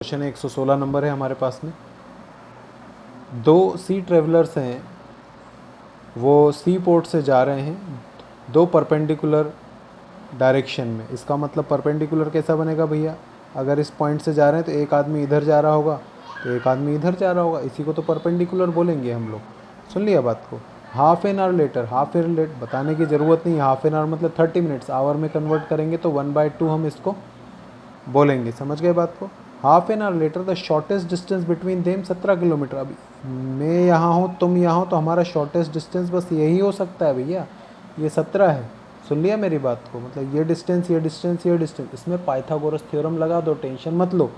Question 116 number है हमारे पास में। दो सी ट्रेवलर्स हैं, वो सी पोर्ट से जा रहे हैं दो परपेंडिकुलर डायरेक्शन में। इसका मतलब परपेंडिकुलर कैसा बनेगा भैया? अगर इस पॉइंट से जा रहे हैं तो एक आदमी इधर जा रहा होगा तो एक आदमी इधर जा रहा होगा, इसी को तो परपेंडिकुलर बोलेंगे हम लोग। सुन लिया बात को। Half an hour later, half an late बताने की ज़रूरत नहीं। हाफ एन आवर मतलब 30 मिनट्स, आवर में कन्वर्ट करेंगे तो 1/2 हम इसको बोलेंगे। समझ गए बात को? Half an hour later the shortest distance between them 17 kilometre. अभी मैं यहाँ हूँ, तुम यहाँ हो, तो हमारा शॉर्टेस्ट डिस्टेंस बस यही हो सकता है भैया, ये 17 है। सुन लिया मेरी बात को? मतलब ये डिस्टेंस, ये डिस्टेंस, ये डिस्टेंस, इसमें पाइथागोरस थ्योरम लगा दो, टेंशन मत लो।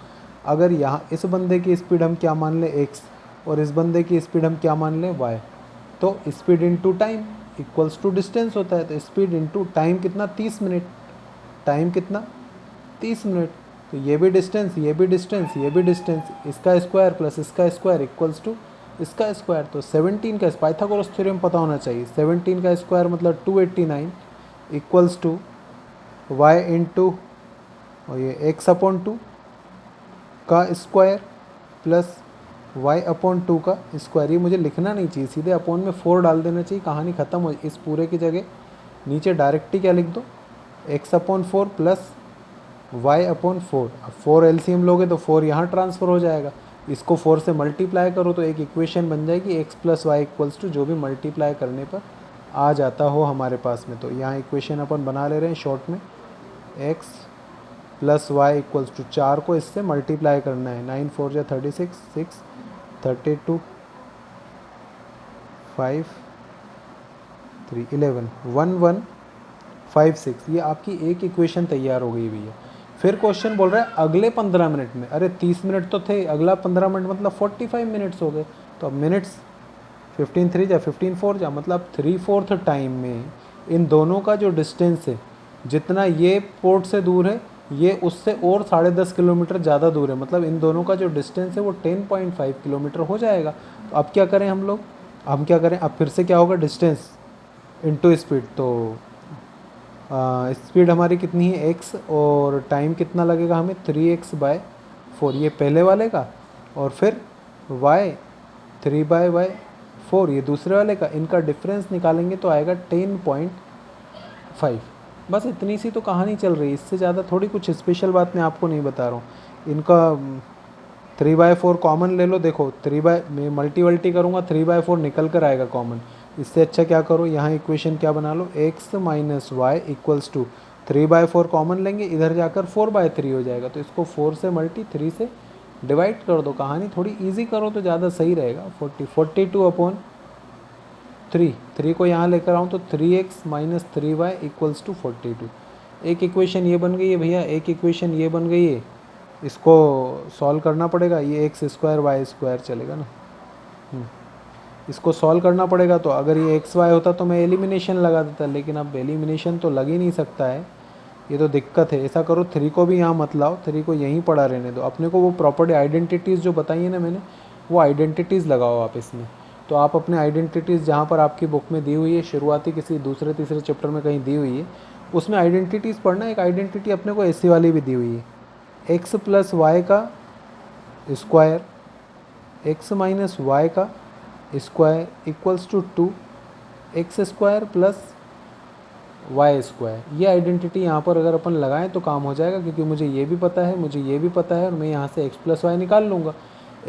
अगर यहाँ इस बंदे की स्पीड हम क्या मान ले x, और इस बंदे की स्पीड हम क्या मान लें y, तो speed into time equals to distance होता है। तो स्पीड इनटू टाइम कितना? 30 मिनट। टाइम कितना? 30 मिनट। तो ये भी डिस्टेंस, ये भी डिस्टेंस, ये भी डिस्टेंस, इसका स्क्वायर प्लस इसका स्क्वायर इक्वल्स टू इसका स्क्वायर। तो 17 का पाइथागोरस थ्योरम पता होना चाहिए। 17 का स्क्वायर मतलब 289 इक्वल्स टू y इंटू और ये x अपॉन 2 का स्क्वायर प्लस y अपॉन 2 का स्क्वायर। ये मुझे लिखना नहीं चाहिए, सीधे अपॉन में 4 डाल देना चाहिए, कहानी ख़त्म हो। इस पूरे की जगह नीचे डायरेक्ट ही क्या लिख दो, x upon 4 plus y upon 4। अब 4 एलसीएम लोगे तो 4 यहाँ ट्रांसफ़र हो जाएगा, इसको 4 से मल्टीप्लाई करो तो एक इक्वेशन बन जाएगी x plus y equals to जो भी मल्टीप्लाई करने पर आ जाता हो हमारे पास में। तो यहाँ इक्वेशन अपन बना ले रहे हैं शॉर्ट में, x plus y equals to 4 को इससे मल्टीप्लाई करना है। 9 4 या 36, 6 32 5 3 11 1 1 5 6। ये आपकी एक इक्वेशन तैयार हो गई भैया। फिर क्वेश्चन बोल रहा है अगले 15 मिनट में। अरे 30 मिनट तो थे, अगला 15 मिनट मतलब 45 मिनट्स हो गए। तो अब मिनट्स 15 3 जा 15 4 जा, मतलब 3/4 टाइम में इन दोनों का जो डिस्टेंस है, जितना ये पोर्ट से दूर है ये उससे और 10.5 किलोमीटर ज़्यादा दूर है। मतलब इन दोनों का जो डिस्टेंस है वो 10.5 किलोमीटर हो जाएगा। तो अब क्या करें हम लोग? हम क्या करें? अब फिर से क्या होगा, डिस्टेंस इनटू स्पीड। तो स्पीड हमारी कितनी है x, और टाइम कितना लगेगा हमें 3x/4, ये पहले वाले का, और फिर y 3/4 ये दूसरे वाले का। इनका डिफरेंस निकालेंगे तो आएगा 10.5। बस इतनी सी तो कहानी चल रही है, इससे ज़्यादा थोड़ी कुछ स्पेशल बात मैं आपको नहीं बता रहा हूँ। इनका 3/4 कॉमन ले लो। देखो मैं मल्टी करूँगा 3/4 निकल कर आएगा कॉमन। इससे अच्छा क्या करो, यहाँ इक्वेशन क्या बना लो, x minus y equals to 3/4 common लेंगे, इधर जाकर 4/3 हो जाएगा। तो इसको 4 से मल्टी 3 से डिवाइड कर दो। कहानी थोड़ी इजी करो तो ज़्यादा सही रहेगा। 42 अपॉन 3 को यहाँ लेकर आऊँ तो 3x minus 3y equals to 42। एक इक्वेशन ये बन गई है भैया, एक इक्वेशन ये बन गई है। इसको सॉल्व करना पड़ेगा, ये x स्क्वायर वाई स्क्वायर चलेगा ना। इसको सॉल्व करना पड़ेगा। तो अगर ये एक्स वाई होता तो मैं एलिमिनेशन लगा देता, लेकिन अब एलिमिनेशन तो लग ही नहीं सकता है, ये तो दिक्कत है। ऐसा करो 3 को भी यहाँ मत लाओ, 3 को यहीं पड़ा रहने दो। अपने को वो प्रॉपर्टी आइडेंटिटीज़ जो बताई है ना मैंने, वो आइडेंटिटीज़ लगाओ आप इसमें। तो आप अपने आइडेंटिटीज़ जहाँ पर आपकी बुक में दी हुई है, शुरुआती किसी दूसरे तीसरे चैप्टर में कहीं दी हुई है, उसमें आइडेंटिटीज़ पढ़ना। एक आइडेंटिटी अपने को ऐसी वाली भी दी हुई है, एक्स प्लस वाई का स्क्वायर एक्स माइनस वाई का square equals to 2x square plus y square. ये आइडेंटिटी यहाँ पर अगर अपन लगाएं तो काम हो जाएगा, क्योंकि मुझे ये भी पता है, मुझे ये भी पता है, और मैं यहाँ से x प्लस वाई निकाल लूँगा।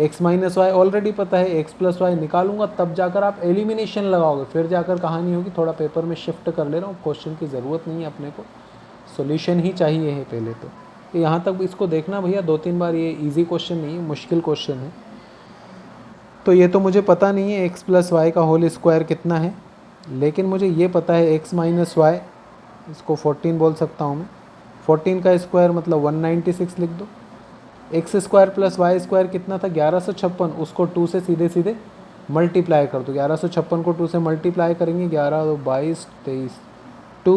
x माइनस वाई ऑलरेडी पता है, x प्लस वाई निकालूंगा, तब जाकर आप एलिमिनेशन लगाओगे, फिर जाकर कहानी होगी। थोड़ा पेपर में शिफ्ट कर ले रहा हूँ, क्वेश्चन की ज़रूरत नहीं है अपने को, सोल्यूशन ही चाहिए है पहले तो यहाँ तक इसको देखना भैया 2-3 बार। ये ईजी क्वेश्चन नहीं है, मुश्किल क्वेश्चन है। तो ये तो मुझे पता नहीं है x प्लस वाई का होल स्क्वायर कितना है, लेकिन मुझे ये पता है x माइनस वाई, इसको 14 बोल सकता हूँ मैं। 14 का स्क्वायर मतलब 196 लिख दो। X square plus y square कितना था, 1156। उसको 2 से सीधे सीधे मल्टीप्लाई कर दो। 1156 को 2 से मल्टीप्लाई करेंगे, 11 2 22 23 2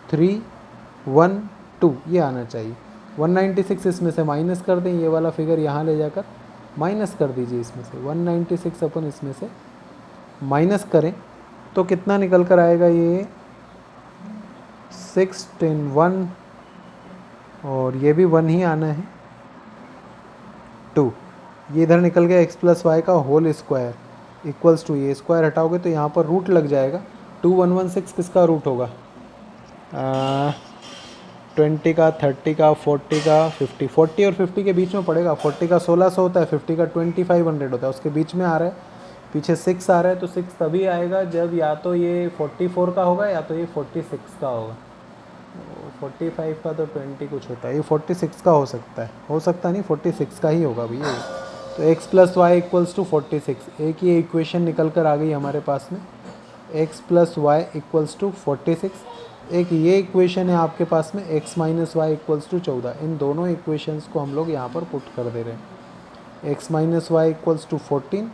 3 1 2, ये आना चाहिए। 196 इसमें से माइनस कर दें, ये वाला फिगर यहाँ ले जाकर माइनस कर दीजिए इसमें से। 196 अपन इसमें से माइनस करें तो कितना निकल कर आएगा, ये 6 10 1, और ये भी 1 ही आना है। 2, ये इधर निकल गया एक्स प्लस वाई का होल स्क्वायर इक्वल्स टू, ये स्क्वायर हटाओगे तो यहाँ पर रूट लग जाएगा। 2116 किसका रूट होगा? 20 का, 30 का, 40 का, 50, 40 और 50 के बीच में पड़ेगा। 40 का 1600 होता है, 50 का 2500 होता है, उसके बीच में आ रहा है। पीछे 6 आ रहा है, तो 6 तभी आएगा जब या तो ये 44 का होगा या तो ये 46 का होगा। 45 का तो 20 कुछ होता है, ये 46 का हो सकता है, नहीं 46 का ही होगा भैया। तो x plus y equals to 46, एक ये इक्वेशन निकल कर आ गई हमारे पास में, x plus y equals to 46। एक ये इक्वेशन है आपके पास में x minus y equals to 14। इन दोनों इक्वेशंस को हम लोग यहाँ पर पुट कर दे रहे हैं। x minus y equals to 14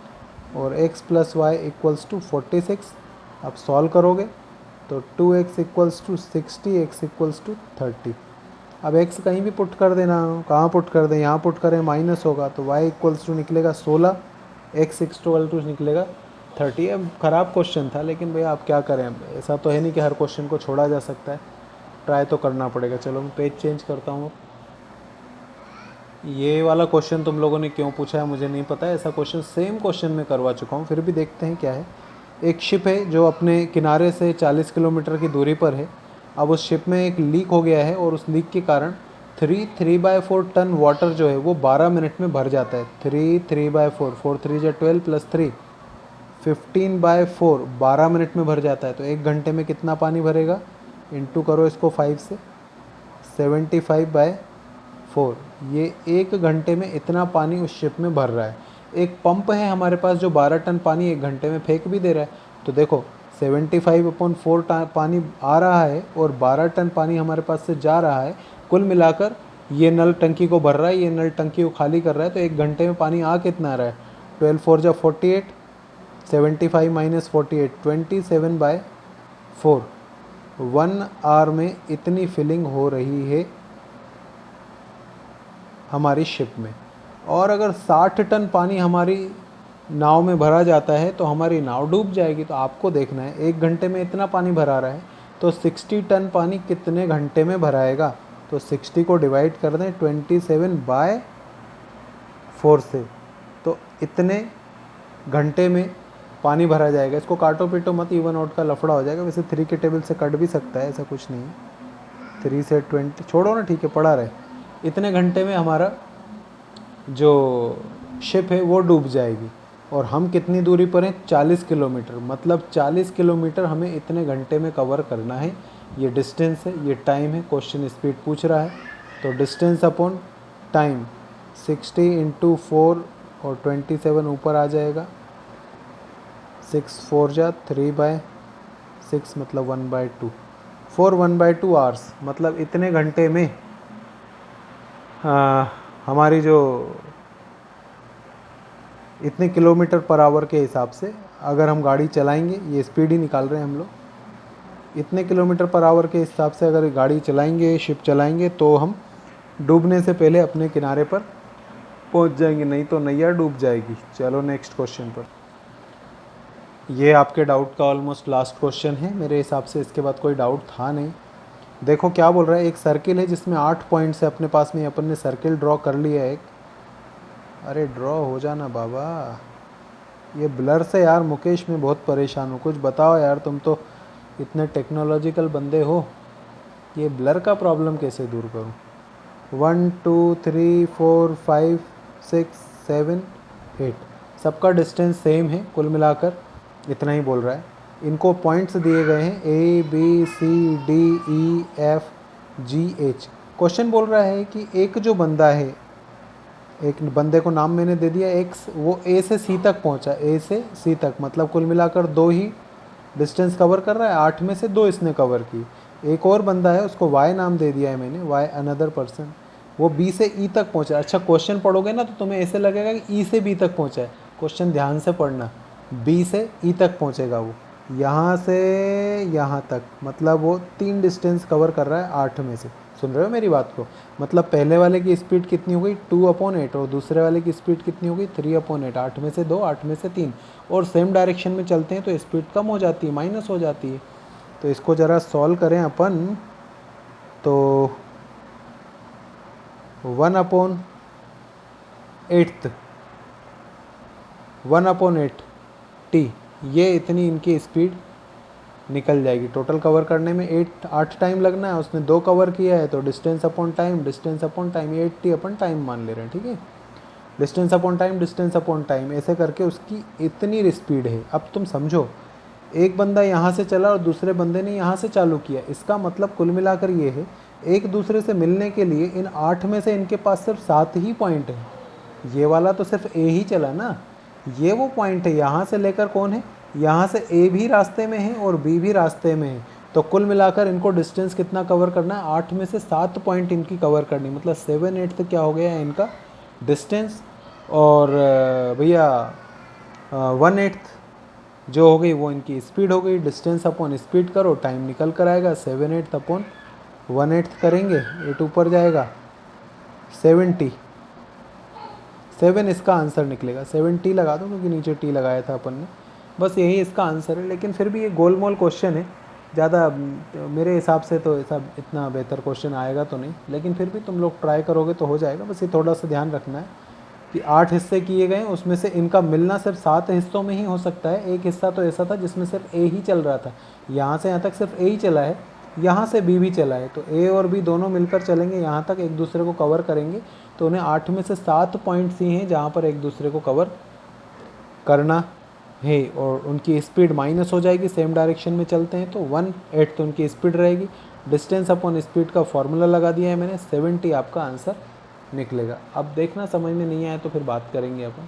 और x plus y equals to 46। अब सॉल्व करोगे तो 2x equals to 60, x equals to 30। अब x कहीं भी पुट कर देना, कहाँ पुट कर दें, यहाँ पुट करें माइनस होगा तो y इक्वल्स टू निकलेगा 16, x इक्वल टू निकलेगा 30। अब ख़राब क्वेश्चन था, लेकिन भैया आप क्या करें, ऐसा तो है नहीं कि हर क्वेश्चन को छोड़ा जा सकता है, ट्राई तो करना पड़ेगा। चलो मैं पेज चेंज करता हूँ। ये वाला क्वेश्चन तुम लोगों ने क्यों पूछा है मुझे नहीं पता है, ऐसा क्वेश्चन सेम क्वेश्चन में करवा चुका हूँ, फिर भी देखते हैं क्या है। एक शिप है जो अपने किनारे से 40 किलोमीटर की दूरी पर है। अब उस शिप में एक लीक हो गया है और उस लीक के कारण 3/4 टन वाटर जो है वो 12 मिनट में भर जाता है। 3/4, 4 3 जा 12 प्लस 3 15/4, 12 मिनट में भर जाता है। तो 1 घंटे में कितना पानी भरेगा, इंटू करो इसको 5 से, 75/4। ये 1 घंटे में इतना पानी उस शिप में भर रहा है। एक पंप है हमारे पास जो 12 टन पानी 1 घंटे में फेंक भी दे रहा है। तो देखो 75/4 पानी आ रहा है और 12 टन पानी हमारे पास से जा रहा है। कुल मिलाकर ये नल टंकी को भर रहा है, ये नल टंकी को खाली कर रहा है। तो 1 घंटे में पानी आ कितना रहा है, 12 4 जा 48, 75 माइनस 48, 27/4। 1 आवर में इतनी फिलिंग हो रही है हमारी शिप में। और अगर 60 टन पानी हमारी नाव में भरा जाता है तो हमारी नाव डूब जाएगी। तो आपको देखना है 1 घंटे में इतना पानी भरा रहा है तो 60 टन पानी कितने घंटे में भराएगा। तो 60 को डिवाइड कर दें 27/4 से, तो इतने घंटे में पानी भरा जाएगा। इसको काटो पीटो मत, इवन आउट का लफड़ा हो जाएगा। वैसे 3 के टेबल से कट भी सकता है, ऐसा कुछ नहीं है। 3 से 20 छोड़ो ना, ठीक है पड़ा रहे। इतने घंटे में हमारा जो शिप है वो डूब जाएगी। और हम कितनी दूरी पर हैं, 40 किलोमीटर। मतलब 40 किलोमीटर हमें इतने घंटे में कवर करना है। ये डिस्टेंस है, ये टाइम है। क्वेश्चन स्पीड पूछ रहा है तो डिस्टेंस अपॉन टाइम 60 × 4 और 27 ऊपर आ जाएगा। 6 4 जा 3/6 मतलब 1/2, 4 1/2 आवर्स। मतलब इतने घंटे में हमारी जो इतने किलोमीटर पर आवर के हिसाब से अगर हम गाड़ी चलाएंगे, ये स्पीड ही निकाल रहे हैं हम लोग, इतने किलोमीटर पर आवर के हिसाब से अगर गाड़ी चलाएंगे, शिप चलाएंगे, तो हम डूबने से पहले अपने किनारे पर पहुंच जाएंगे, नहीं तो नैया डूब जाएगी। चलो नेक्स्ट क्वेश्चन पर। ये आपके डाउट का ऑलमोस्ट लास्ट क्वेश्चन है मेरे हिसाब से, इसके बाद कोई डाउट था नहीं। देखो क्या बोल रहा है, एक सर्किल है जिसमें 8 पॉइंट्स है अपने पास में। अपन ने सर्किल ड्रॉ कर लिया है एक। अरे ड्रॉ हो जाना बाबा, ये ब्लर से यार मुकेश मैं बहुत परेशान हूँ। कुछ बताओ यार, तुम तो इतने टेक्नोलॉजिकल बंदे हो, ये ब्लर का प्रॉब्लम कैसे दूर करूँ। 1 2 3 4 5 6 7 8 सबका डिस्टेंस सेम है, कुल मिलाकर इतना ही बोल रहा है। इनको पॉइंट्स दिए गए हैं ABCDEF GH। क्वेश्चन बोल रहा है कि एक जो बंदा है, एक बंदे को नाम मैंने दे दिया X, वो A से C तक पहुंचा, A से C तक, मतलब कुल मिलाकर 2 ही डिस्टेंस कवर कर रहा है, 8 में से 2 इसने कवर की। एक और बंदा है, उसको Y नाम दे दिया है मैंने, Y अनदर पर्सन, वो B से E तक पहुंचा। अच्छा क्वेश्चन पढ़ोगे ना तो तुम्हें ऐसे लगेगा कि E से B तक पहुंचा है। क्वेश्चन ध्यान से पढ़ना, B से E तक पहुंचेगा वो, यहाँ से यहाँ तक, मतलब वो 3 डिस्टेंस कवर कर रहा है 8 में से। सुन रहे हो मेरी बात को। मतलब पहले वाले की स्पीड कितनी हो गई 2/8 और दूसरे वाले की स्पीड कितनी हो गई 3/8। 8 में से 2, 8 में से 3, और सेम डायरेक्शन में चलते हैं तो स्पीड कम हो जाती है, माइनस हो जाती है। तो इसको ज़रा सॉल्व करें अपन, तो 1/, एट्थ 1/8 टी, ये इतनी इनकी स्पीड निकल जाएगी। टोटल कवर करने में 8 टाइम लगना है, उसने 2 कवर किया है तो distance upon time, distance upon time, ये 80 अपन टाइम मान ले रहे हैं, ठीक है। Distance upon time, distance upon time, ऐसे करके उसकी इतनी स्पीड है। अब तुम समझो, एक बंदा यहाँ से चला और दूसरे बंदे ने यहाँ से चालू किया, इसका मतलब कुल मिलाकर ये है एक दूसरे से मिलने के लिए इन 8 में से इनके पास सिर्फ 7 ही पॉइंट है। ये वाला तो सिर्फ ए ही चला ना, ये वो पॉइंट है। यहाँ से लेकर कौन है, यहाँ से ए भी रास्ते में है और बी भी रास्ते में है, तो कुल मिलाकर इनको डिस्टेंस कितना कवर करना है, 8 में से 7 पॉइंट इनकी कवर करनी, मतलब 7/8 क्या हो गया है इनका डिस्टेंस। और भैया 1/8 जो हो गई वो इनकी स्पीड हो गई। डिस्टेंस अपॉन स्पीड करो, टाइम निकल कर आएगा। 7/8 अपॉन 1/8 करेंगे, 8 ऊपर जाएगा, 70, 7 इसका आंसर निकलेगा। 7t लगा दो क्योंकि नीचे t लगाया था अपन ने, बस यही इसका आंसर है। लेकिन फिर भी ये गोल मोल क्वेश्चन है, ज़्यादा मेरे हिसाब से तो ऐसा इतना बेहतर क्वेश्चन आएगा तो नहीं, लेकिन फिर भी तुम लोग ट्राई करोगे तो हो जाएगा। बस ये थोड़ा सा ध्यान रखना है कि 8 हिस्से किए गए, उसमें से इनका मिलना सिर्फ 7 हिस्सों में ही हो सकता है। एक हिस्सा तो ऐसा था जिसमें सिर्फ ए ही चल रहा था, यहाँ से यहाँ तक सिर्फ ए ही चला है, यहाँ से बी भी चला है, तो ए और बी दोनों मिलकर चलेंगे यहाँ तक, एक दूसरे को कवर करेंगे, तो उन्हें 8 में से 7 पॉइंट्स ही हैं जहाँ पर एक दूसरे को कवर करना है। और उनकी स्पीड माइनस हो जाएगी, सेम डायरेक्शन में चलते हैं तो 1/8 तो उनकी स्पीड रहेगी। डिस्टेंस अपॉन स्पीड का फॉर्मूला लगा दिया है मैंने, 70 आपका आंसर निकलेगा। अब देखना समझ में नहीं आया तो फिर बात करेंगे अपन।